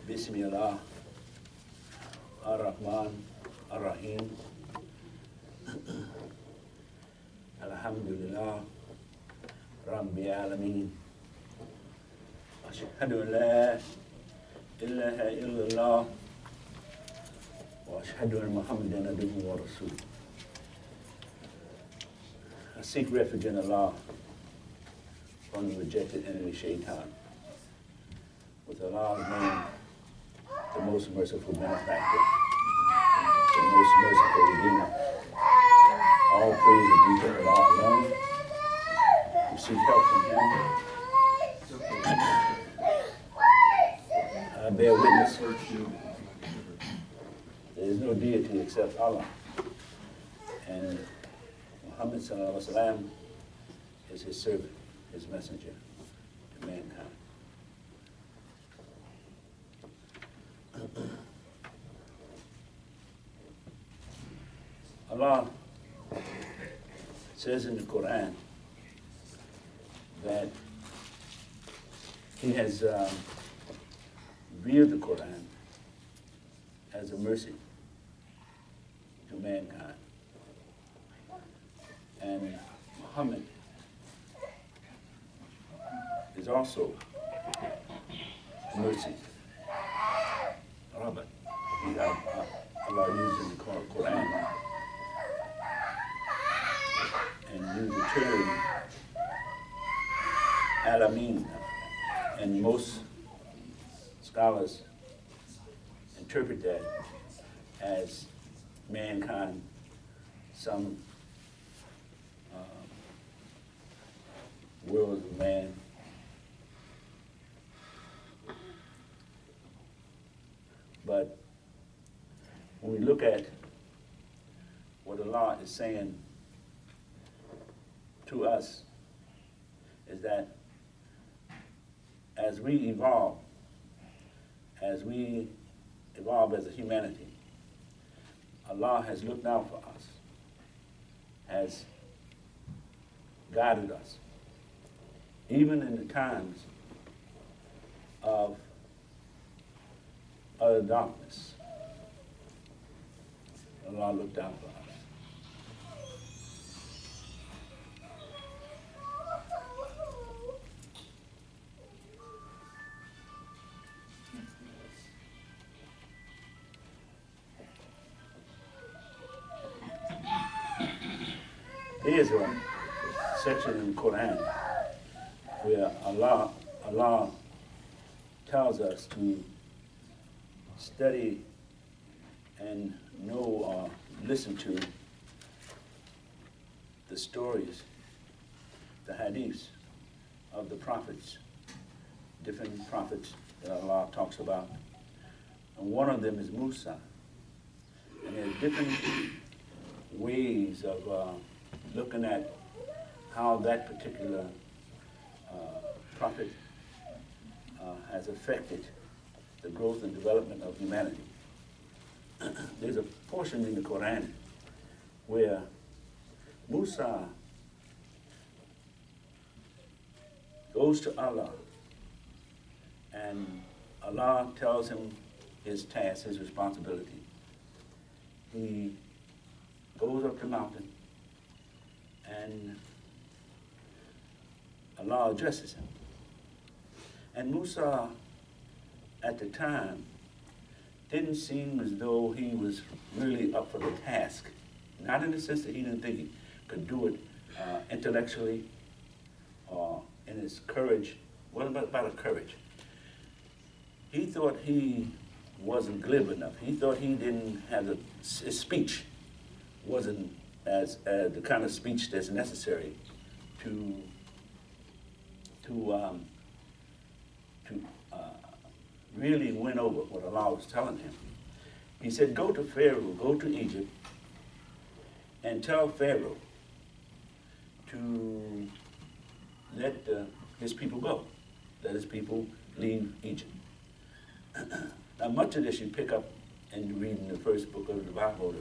Bismillah ar-Rahman ar-Rahim. Alhamdulillah Rabbil Alameen. Ashhadu an la ilaha illallah wa ashhadu anna Muhammadan abduhu wa rasuluh. I seek refuge in Allah from the rejected enemy Shaitan. With Allah's name, the most merciful benefactor, the most merciful redeemer. All praise is due to Allah alone. We seek help from Him. I bear witness. There is no deity except Allah. And Muhammad sallallahu alaihi wasallam is His servant, His messenger to mankind. Allah says in the Quran that He has revealed the Quran as a mercy to mankind. And Muhammad is also mercy. Rabbi, Allah used in the Quran and used the term Alameen, and most scholars interpret that as mankind, some world of man. But when we look at what Allah is saying to us, is that as we evolve as a humanity, Allah has looked out for us, has guided us, even in the times of utter darkness. Allah looked out for us. There's a section in the Quran where Allah tells us to study and know or listen to the stories, the hadiths of the prophets, different prophets that Allah talks about. And one of them is Musa. And there's different ways of looking at how that particular prophet has affected the growth and development of humanity. There's a portion in the Quran where Musa goes to Allah and Allah tells him his task, his responsibility. He goes up the mountain and Allah addresses him. And Musa, at the time, didn't seem as though he was really up for the task. Not in the sense that he didn't think he could do it intellectually or in his courage. What about his courage? He thought he wasn't glib enough. He thought he didn't have his speech wasn't as the kind of speech that's necessary to really win over what Allah was telling him. He said, go to Pharaoh, go to Egypt, and tell Pharaoh to let his people go, let his people leave Egypt. Now, much of this you pick up and read in the first book of the Bible,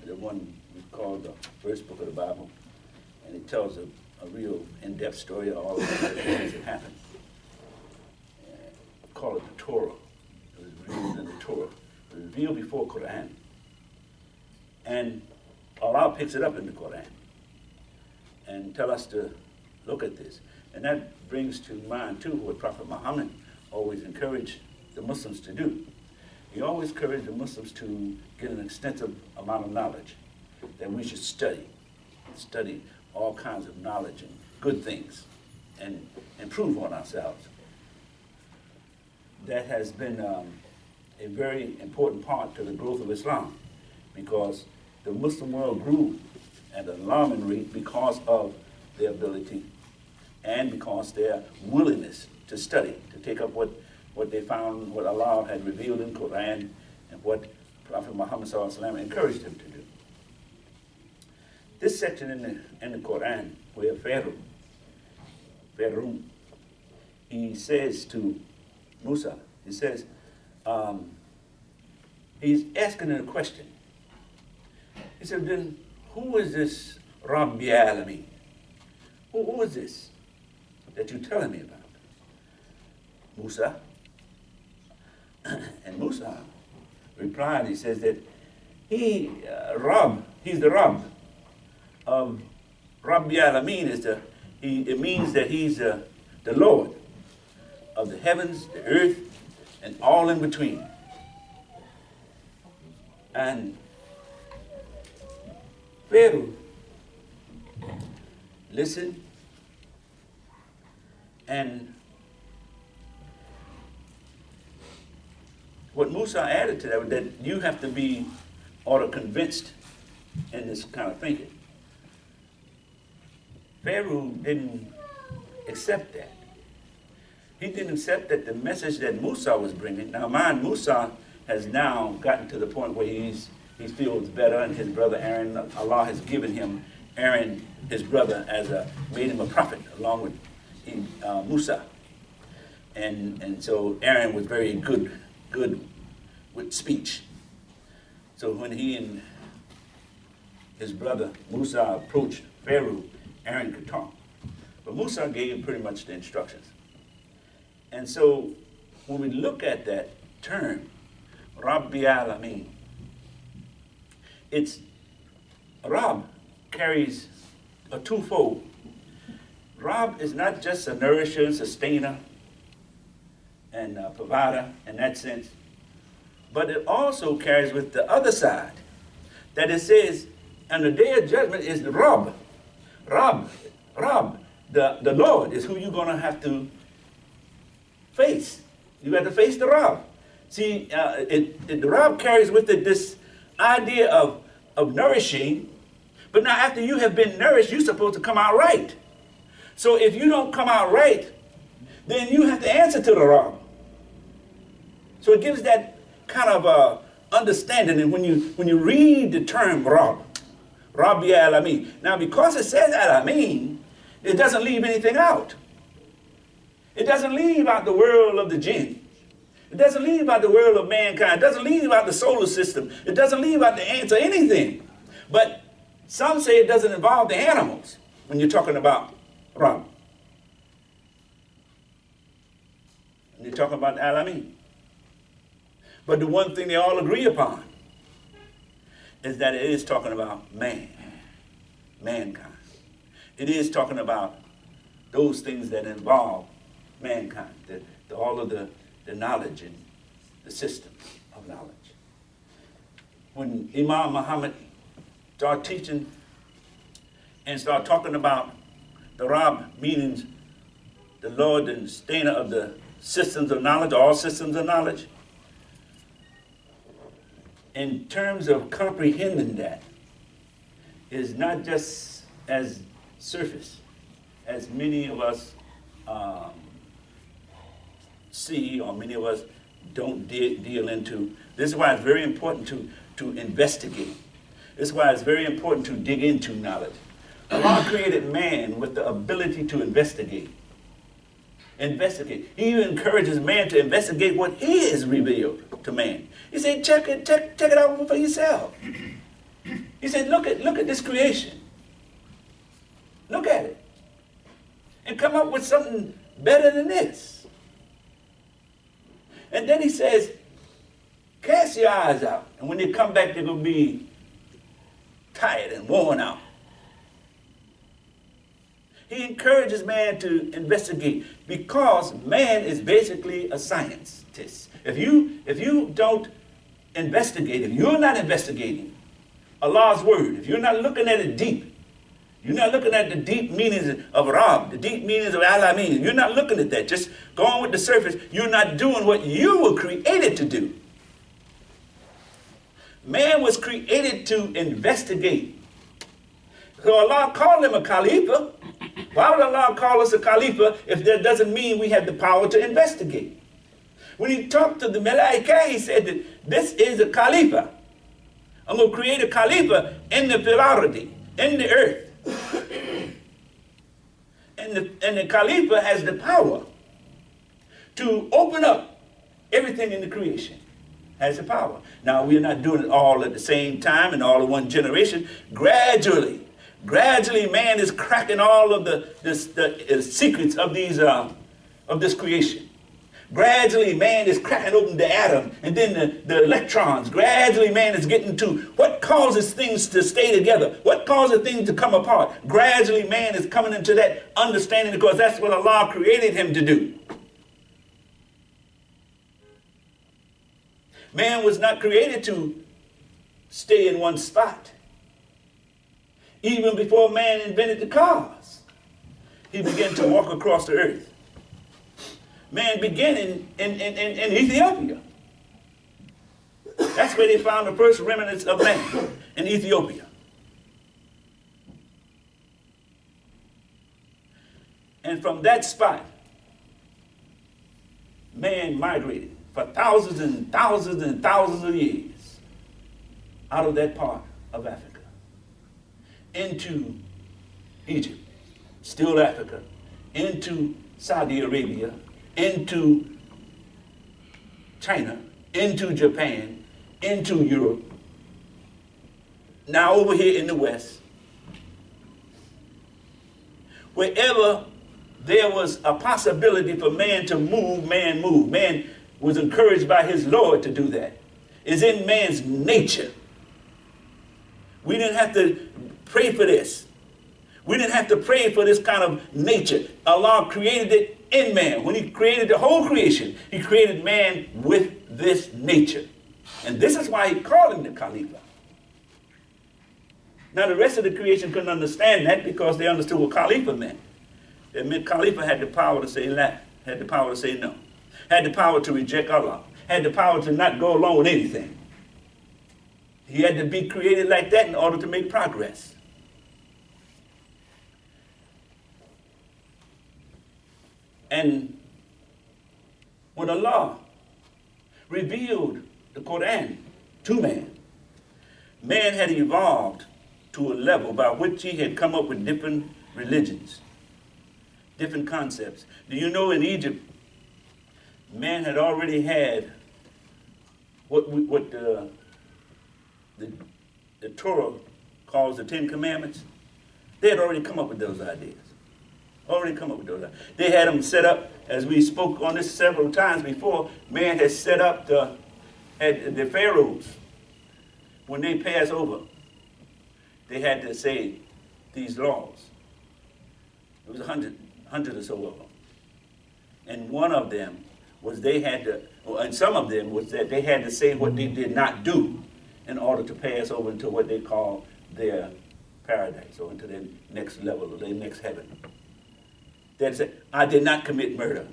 the one we call the first book of the Bible, and it tells a real in-depth story of all of the things that happened. Call it the Torah. It was kneel before Quran. And Allah picks it up in the Quran and tell us to look at this. And that brings to mind, too, what Prophet Muhammad always encouraged the Muslims to do. He always encouraged the Muslims to get an extensive amount of knowledge, that we should study all kinds of knowledge and good things and improve on ourselves. That has been a very important part to the growth of Islam, because the Muslim world grew at an alarming rate because of their ability and because their willingness to study, to take up what they found, what Allah had revealed in Quran, and what Prophet Muhammad ﷺ encouraged them to do. This section in the Quran, where Pharaoh, he says to Musa, he says, he's asking him a question. He said, then who is this Rabbi Alameen? Who is this that you're telling me about? Musa. And Musa replied, he says that he's the Rabb of Rabbi Alameen. It means that he's the Lord of the heavens, the earth, and all in between. And Pharaoh listened, and what Musa added to that was that you have to be convinced in this kind of thinking. Pharaoh didn't accept that. He didn't accept that the message that Musa was bringing. Now, mind, Musa has now gotten to the point where he feels better, and his brother Aaron, Allah has given him Aaron, his brother, made him a prophet along with Musa. And so Aaron was very good with speech. So when he and his brother Musa approached Pharaoh, Aaron could talk. But Musa gave pretty much the instructions. And so when we look at that term, Rabbi Alameen, Rab carries a twofold. Rab is not just a nourisher, sustainer, and provider in that sense, but it also carries with the other side, that it says, on the day of judgment is the Rab, the Lord is who you're going to have to face. You have to face the Rab. See, the Rab carries with it this idea of nourishing, but now after you have been nourished, you're supposed to come out right. So if you don't come out right, then you have to answer to the Rab. So it gives that kind of understanding, and when you read the term Rabbi Alameen, now because it says Alameen, it doesn't leave anything out. It doesn't leave out the world of the jinn. It doesn't leave out the world of mankind. It doesn't leave out the solar system. It doesn't leave out the ants or anything. But some say it doesn't involve the animals when you're talking about Rabbi. When you're talking about Alameen. But the one thing they all agree upon is that it is talking about mankind. It is talking about those things that involve mankind, all of the knowledge and the system of knowledge. When Imam Muhammad started teaching and started talking about the Rab, meaning the Lord and sustainer of the systems of knowledge, all systems of knowledge, in terms of comprehending that, is not just as surface, as many of us see, or many of us don't deal into. This is why it's very important to investigate. This is why it's very important to dig into knowledge. Allah created man with the ability to investigate. He even encourages man to investigate what he has revealed to man. He said, check it out for yourself. He said, look at this creation. Look at it. And come up with something better than this. And then he says, Cast your eyes out. And when they come back, they're going to be tired and worn out. He encourages man to investigate because man is basically a scientist. If you don't investigate, if you're not investigating Allah's word, if you're not looking at it deep, you're not looking at the deep meanings of Rab, the deep meanings of Alamin, you're not looking at that, just going with the surface, you're not doing what you were created to do. Man was created to investigate. So Allah called him a Khalifa. Why would Allah call us a Khalifa if that doesn't mean we have the power to investigate? When he talked to the Malaika, he said that this is a Khalifa. I'm going to create a Khalifa in the Filarity, in the earth. And the Khalifa has the power to open up everything in the creation. Has the power. Now, we're not doing it all at the same time and all in one generation. Gradually, man is cracking all of the secrets of this creation. Gradually, man is cracking open the atom and then the electrons. Gradually, man is getting to what causes things to stay together, what causes things to come apart. Gradually, man is coming into that understanding because that's what Allah created him to do. Man was not created to stay in one spot. Even before man invented the cars, he began to walk across the earth. Man began in Ethiopia. That's where they found the first remnants of man, in Ethiopia. And from that spot, man migrated for thousands and thousands and thousands of years out of that part of Africa into Egypt, still Africa, into Saudi Arabia, into China, into Japan, into Europe, now over here in the West. Wherever there was a possibility for man to move, man moved. Man was encouraged by his Lord to do that. It's in man's nature. We didn't have to pray for this. We didn't have to pray for this kind of nature. Allah created it in man. When he created the whole creation, he created man with this nature. And this is why he called him the Khalifa. Now the rest of the creation couldn't understand that because they understood what Khalifa meant. It meant Khalifa had the power to say la, had the power to say no, had the power to reject Allah, had the power to not go along with anything. He had to be created like that in order to make progress. And when Allah revealed the Quran to man, man had evolved to a level by which he had come up with different religions, different concepts. Do you know in Egypt, man had already had what the Torah calls the Ten Commandments? They had already come up with those ideas. They had them set up, as we spoke on this several times before, man has set up the pharaohs. When they pass over, they had to say these laws. It was 100 or so of them. And one of them was and some of them was that they had to say what they did not do in order to pass over into what they call their paradise, or into their next level, or their next heaven. They said, I did not commit murder.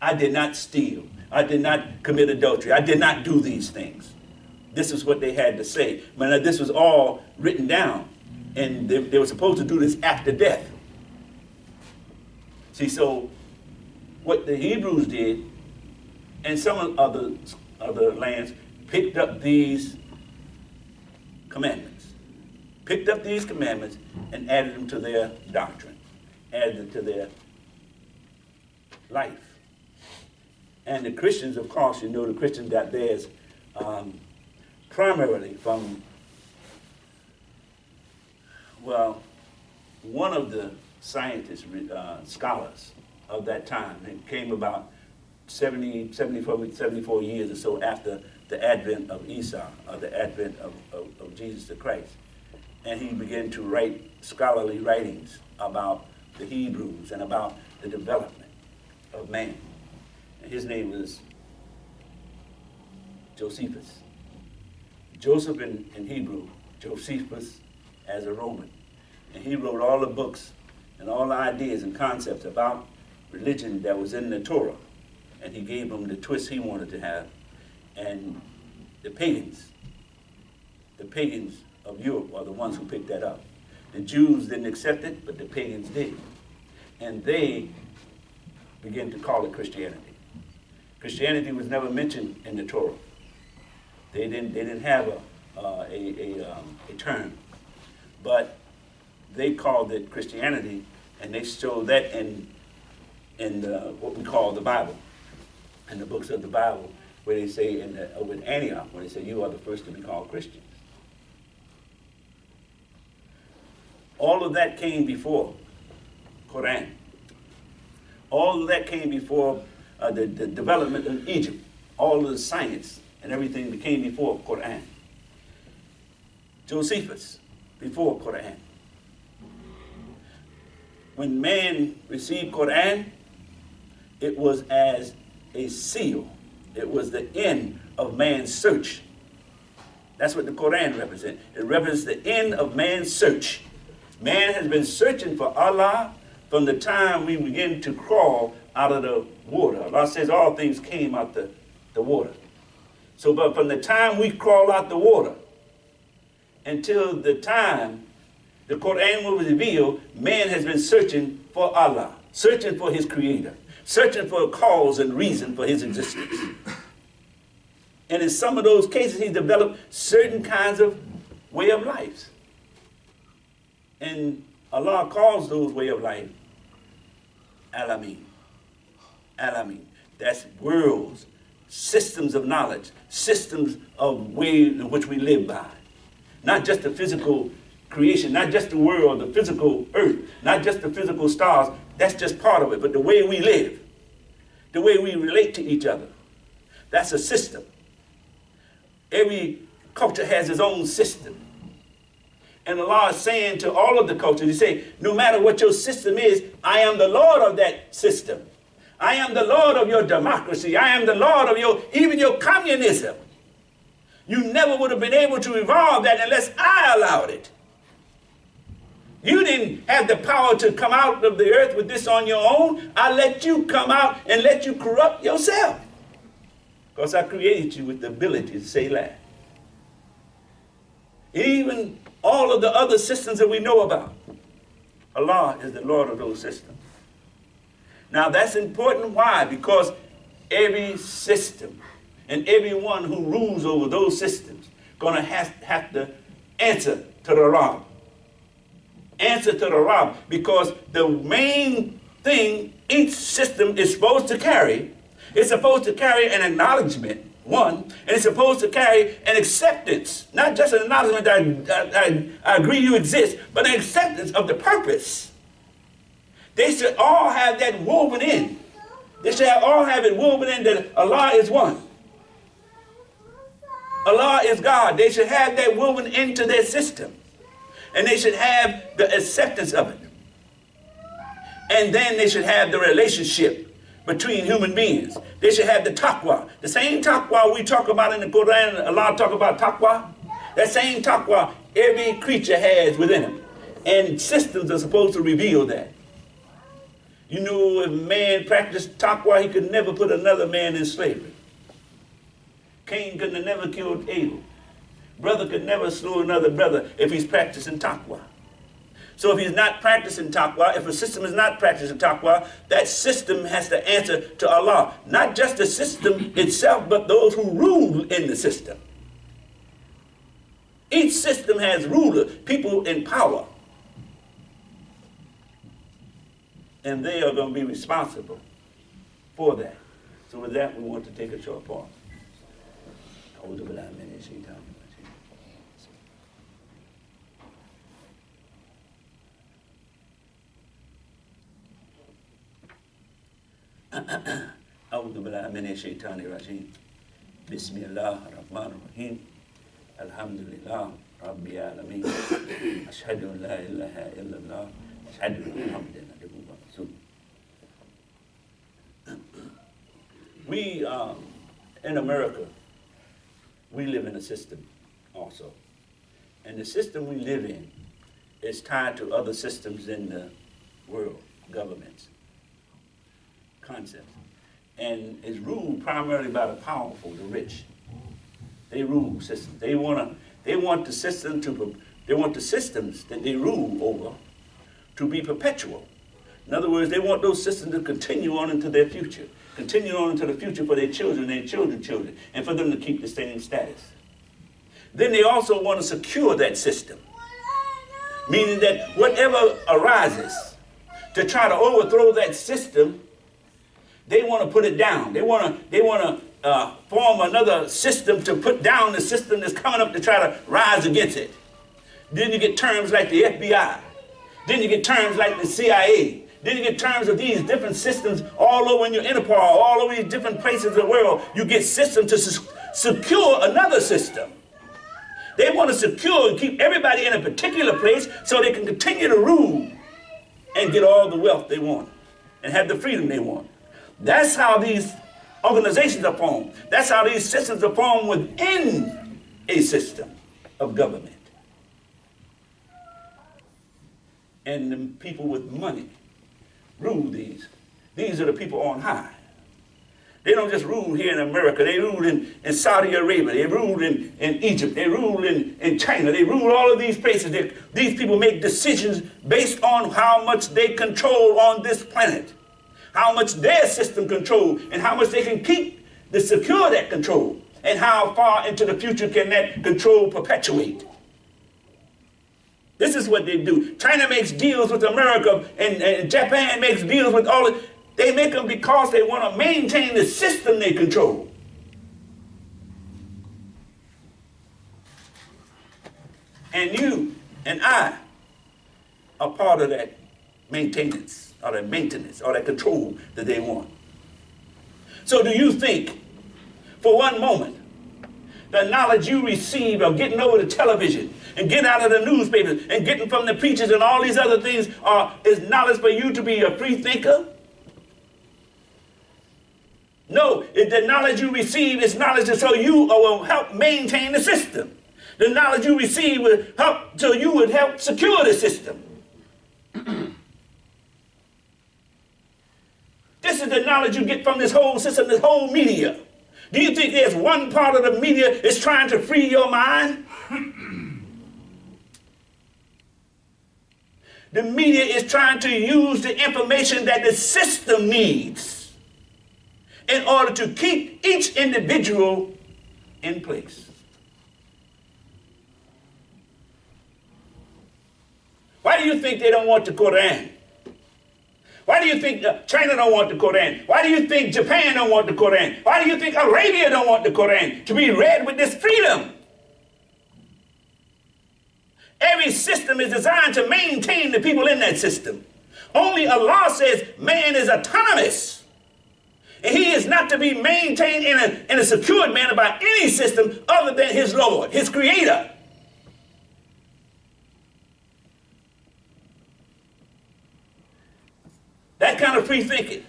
I did not steal. I did not commit adultery. I did not do these things. This is what they had to say. But this was all written down, and they were supposed to do this after death. See, so what the Hebrews did, and some other lands, picked up these commandments. And added them to their doctrine, added them to their life. And the Christians, of course, the Christians got theirs primarily from, one of the scientists, scholars of that time. It came about 74 years or so after the advent of Esau, or the advent of Jesus the Christ. And he began to write scholarly writings about the Hebrews and about the development of man. And his name was Josephus. Joseph in Hebrew, Josephus as a Roman. And he wrote all the books and all the ideas and concepts about religion that was in the Torah. And he gave them the twist he wanted to have. And the pagans of Europe are the ones who picked that up. The Jews didn't accept it, but the pagans did. And they began to call it Christianity. Christianity was never mentioned in the Torah. They didn't have a term, but they called it Christianity, and they showed that in what we call the Bible, in the books of the Bible, where they say over in Antioch, where they say you are the first to be called Christians. All of that came before Quran. All of that came before the development of Egypt. All of the science and everything that came before Quran. Josephus, before Quran. When man received Quran, it was as a seal. It was the end of man's search. That's what the Quran represents. It represents the end of man's search. Man has been searching for Allah from the time we begin to crawl out of the water. Allah says all things came out the water. So, but from the time we crawl out the water until the time the Quran will reveal, man has been searching for Allah, searching for his creator, searching for a cause and reason for his existence. And in some of those cases, he developed certain kinds of way of life. And Allah calls those way of life Alameen. Alameen. That's worlds, systems of knowledge, systems of way in which we live by. Not just the physical creation, not just the world, the physical earth, not just the physical stars. That's just part of it. But the way we live, the way we relate to each other, that's a system. Every culture has its own system. And Allah is saying to all of the cultures, He say, no matter what your system is, I am the Lord of that system. I am the Lord of your democracy. I am the Lord of even your communism. You never would have been able to evolve that unless I allowed it. You didn't have the power to come out of the earth with this on your own. I let you come out and let you corrupt yourself. Because I created you with the ability to say that. Even all of the other systems that we know about, Allah is the Lord of those systems. Now that's important. Why? Because every system and everyone who rules over those systems going to have to answer to the Rabb. Answer to the Rabb, because the main thing each system is supposed to carry, it's supposed to carry an acknowledgement, one, and it's supposed to carry an acceptance, not just an acknowledgement that I agree you exist, but an acceptance of the purpose. They should all have that woven in. They should all have it woven in that Allah is one. Allah is God. They should have that woven into their system. And they should have the acceptance of it. And then they should have the relationship between human beings. They should have the taqwa. The same taqwa we talk about in the Quran, Allah talk about taqwa. That same taqwa every creature has within him. And systems are supposed to reveal that. You know, if man practiced taqwa, he could never put another man in slavery. Cain could have never killed Abel. Brother could never slew another brother if he's practicing taqwa. So if he's not practicing taqwa, if a system is not practicing taqwa, that system has to answer to Allah. Not just the system itself, but those who rule in the system. Each system has rulers, people in power. And they are going to be responsible for that. So with that, we want to take a short pause. أعوذ بالله من الشيطان الرجيم Bismillah ar-Rahman ar-Rahim. Alhamdulillah Rabbi Alameen. Ashhadu an la ilaha illallah. Ashhadu anna Muhammadan abduhu wa rasuluh. We, in America, we live in a system also. And the system we live in is tied to other systems in the world, governments, concepts. And is ruled primarily by the powerful, the rich. They rule systems. They want the systems that they rule over to be perpetual. In other words, they want those systems to continue on into their future, continue on into the future for their children, their children's children, and for them to keep the same status. Then they also want to secure that system, meaning that whatever arises to try to overthrow that system, they want to put it down. They want to form another system to put down the system that's coming up to try to rise against it. Then you get terms like the FBI. Then you get terms like the CIA. Then you get terms of these different systems all over in your Interpol, all over these different places of the world. You get systems to secure another system. They want to secure and keep everybody in a particular place so they can continue to rule and get all the wealth they want and have the freedom they want. That's how these organizations are formed. That's how these systems are formed within a system of government. And the people with money rule these. These are the people on high. They don't just rule here in America. They rule in Saudi Arabia. They rule in Egypt. They rule in China. They rule all of these places. These people make decisions based on how much they control on this planet, how much their system controls, and how much they can keep to secure that control, and how far into the future can that control perpetuate. This is what they do. China makes deals with America, and Japan makes deals with all of. They make them because they want to maintain the system they control. And you and I are part of that maintenance, or that control that they want. So do you think, for one moment, the knowledge you receive of getting over the television and getting out of the newspapers and getting from the preachers and all these other things is knowledge for you to be a free thinker? No, the knowledge you receive is knowledge so you will help maintain the system. The knowledge you receive will help so you would help secure the system. This is the knowledge you get from this whole system, this whole media. Do you think there's one part of the media that's trying to free your mind? The media is trying to use the information that the system needs in order to keep each individual in place. Why do you think they don't want the Quran? Why do you think China don't want the Quran? Why do you think Japan don't want the Quran? Why do you think Arabia don't want the Quran to be read with this freedom? Every system is designed to maintain the people in that system. Only Allah says man is autonomous. And he is not to be maintained in a secured manner by any system other than his Lord, his creator. That kind of free thinking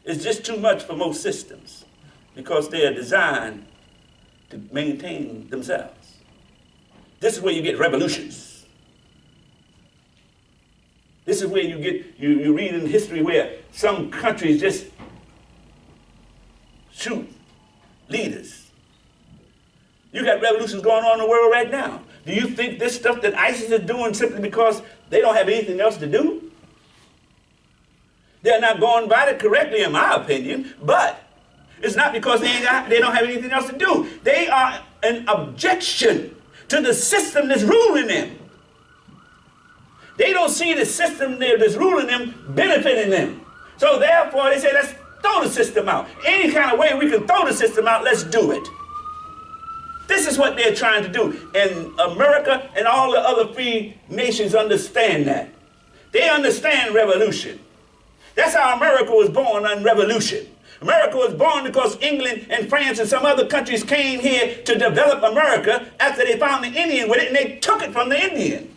is just too much for most systems because they are designed to maintain themselves. This is where you get revolutions. This is where you get, you read in history where some countries just shoot leaders. You got revolutions going on in the world right now. Do you think this stuff that ISIS is doing simply because they don't have anything else to do? They're not going about it correctly, in my opinion, but it's not because they don't have anything else to do. They are an objection to the system that's ruling them. They don't see the system that's ruling them benefiting them. So therefore, they say, let's throw the system out. Any kind of way we can throw the system out, let's do it. This is what they're trying to do. And America and all the other free nations understand that. They understand revolution. That's how America was born, on revolution. America was born because England and France and some other countries came here to develop America after they found the Indian with it, and they took it from the Indian.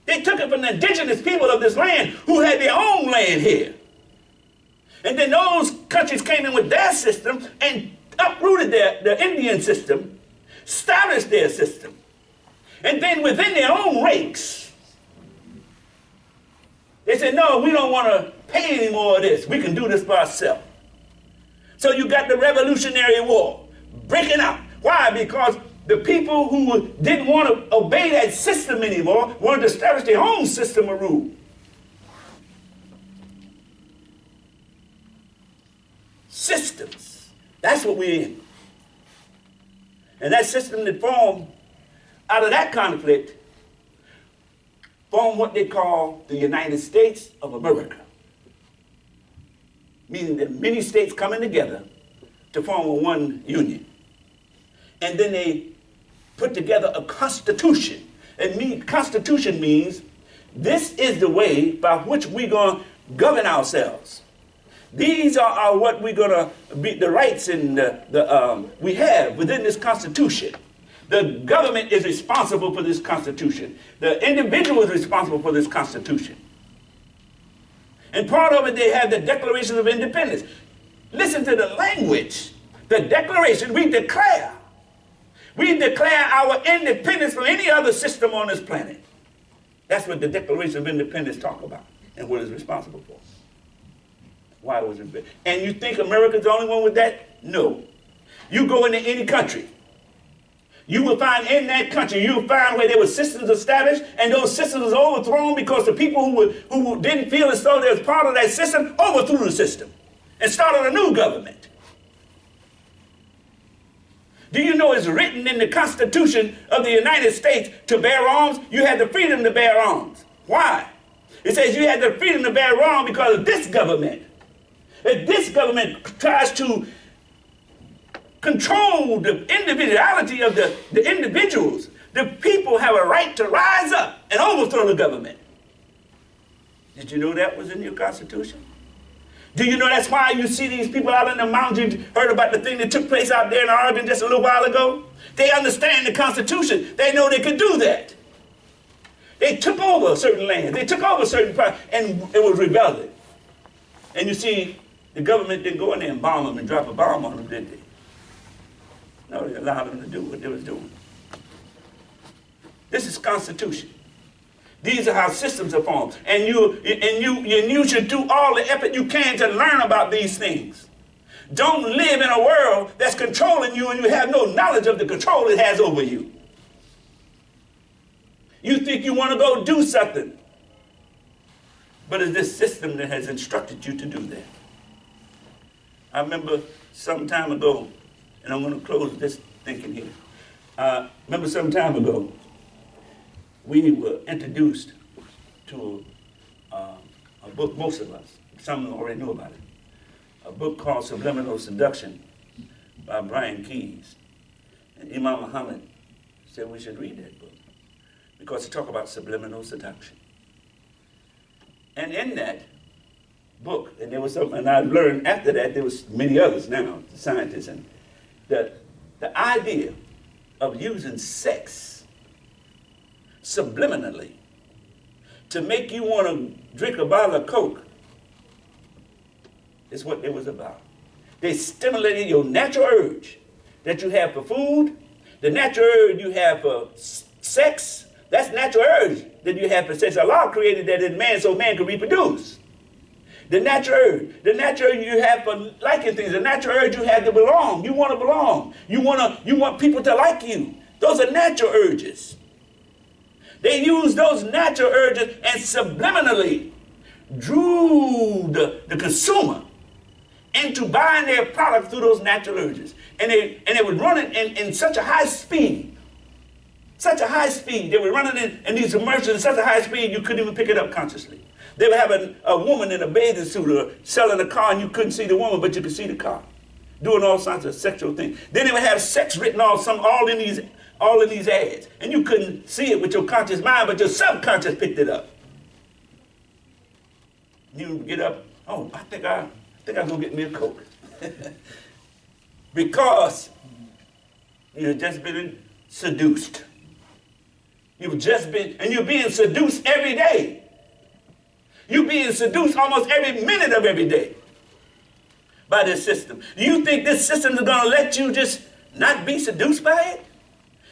They took it from the indigenous people of this land who had their own land here. And then those countries came in with their system and uprooted the Indian system, established their system. And then within their own ranks, they said, no, we don't want to pay any more of this. We can do this by ourselves. So you got the Revolutionary War breaking out. Why? Because the people who didn't want to obey that system anymore wanted to establish their own system of rule. Systems. That's what we're in. And that system that formed out of that conflict formed what they call the United States of America. Meaning that many states coming together to form one union. And then they put together a constitution. And constitution means this is the way by which we're going to govern ourselves. These are what we're going to be, the rights and we have within this constitution. The government is responsible for this constitution. The individual is responsible for this constitution. And part of it, they have the Declaration of Independence. Listen to the language. The Declaration, we declare. We declare our independence from any other system on this planet. That's what the Declaration of Independence talks about and what it's responsible for. Why was it? And you think America's the only one with that? No. You go into any country. You will find in that country, you will find where there were systems established, and those systems were overthrown because the people who didn't feel as though they was part of that system overthrew the system and started a new government. Do you know it's written in the Constitution of the United States to bear arms? You had the freedom to bear arms. Why? It says you had the freedom to bear arms because of this government. If this government tries to control the individuality of the individuals, the people have a right to rise up and overthrow the government. Did you know that was in your Constitution? Do you know that's why you see these people out in the mountains? You heard about the thing that took place out there in Oregon just a little while ago? They understand the Constitution. They know they could do that. They took over certain land. They took over certain parts, and it was rebellion. And you see, the government didn't go in there and bomb them and drop a bomb on them, did they? No, they allowed them to do what they was doing. This is Constitution. These are how systems are formed. And you should do all the effort you can to learn about these things. Don't live in a world that's controlling you and you have no knowledge of the control it has over you. You think you want to go do something, but it's this system that has instructed you to do that. I remember some time ago, and I'm going to close this thinking here. Remember some time ago, we were introduced to a book, most of us, some already knew about it, a book called Subliminal Seduction by Brian Keyes. And Imam Muhammad said we should read that book because it talks about subliminal seduction. And in that book, and there was something, and I learned after that, there was many others now, scientists, and the idea of using sex subliminally to make you want to drink a bottle of Coke is what it was about. They stimulated your natural urge that you have for food, the natural urge you have for sex. That's natural urge that you have for sex. Allah created that in man so man could reproduce. The natural urge you have for liking things, the natural urge you have to belong. You want to belong. You want people to like you. Those are natural urges. They use those natural urges and subliminally drew the consumer into buying their product through those natural urges. And they would run it in such a high speed. Such a high speed. They were running in these commercials at such a high speed you couldn't even pick it up consciously. They would have a woman in a bathing suit or selling a car and you couldn't see the woman but you could see the car. Doing all sorts of sexual things. Then they would have sex written all in these ads. And you couldn't see it with your conscious mind but your subconscious picked it up. You get up, oh, I think think I'll go get me a Coke. Because you've just been seduced. You've just been, and you're being seduced every day. You're being seduced almost every minute of every day by this system. Do you think this system is going to let you just not be seduced by it?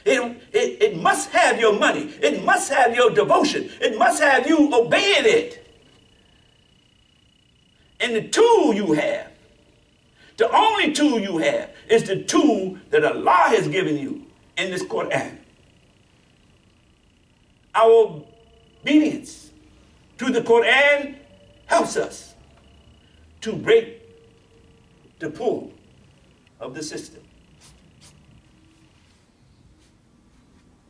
It must have your money. It must have your devotion. It must have you obeying it. And the tool you have, the only tool you have, is the tool that Allah has given you in this Quran. Our obedience to the Quran helps us to break the pull of the system.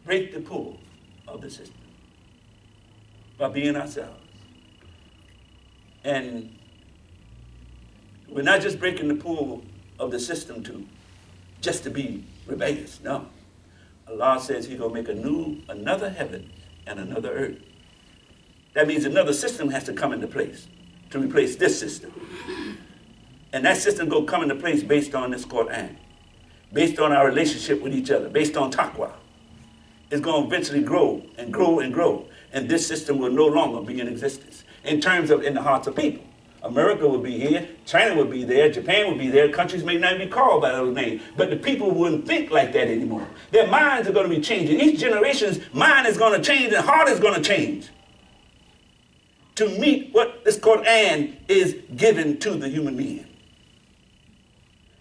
Break the pull of the system by being ourselves. And we're not just breaking the pull of the system just to be rebellious. No. Allah says He's going to make another heaven and another earth. That means another system has to come into place to replace this system. And that system going to come into place based on this Quran, based on our relationship with each other, based on taqwa. It's going to eventually grow and grow and grow. And this system will no longer be in existence in terms of in the hearts of people. America will be here, China will be there, Japan will be there, countries may not be called by those names, but the people wouldn't think like that anymore. Their minds are going to be changing. Each generation's mind is going to change and heart is going to change to meet what this Quran is given to the human being.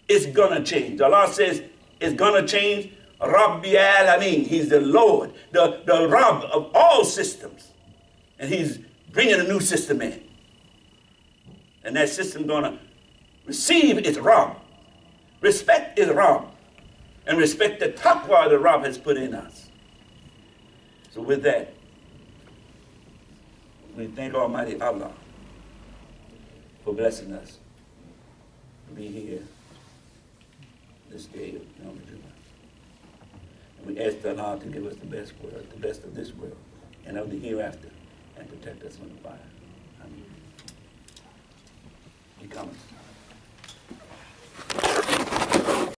It's going to change. Allah says it's going to change. Rabbi Alameen, He's the Lord, the Rabb of all systems. And He's bringing a new system in. And that system going to receive its Rabb, respect its Rabb, and respect the taqwa the Rabb has put in us. So with that, we thank Almighty Allah for blessing us to be here this day of Yom Jummah. And we ask Allah to give us the best world, the best of this world and of the hereafter, and protect us from the fire. Amen. He comes.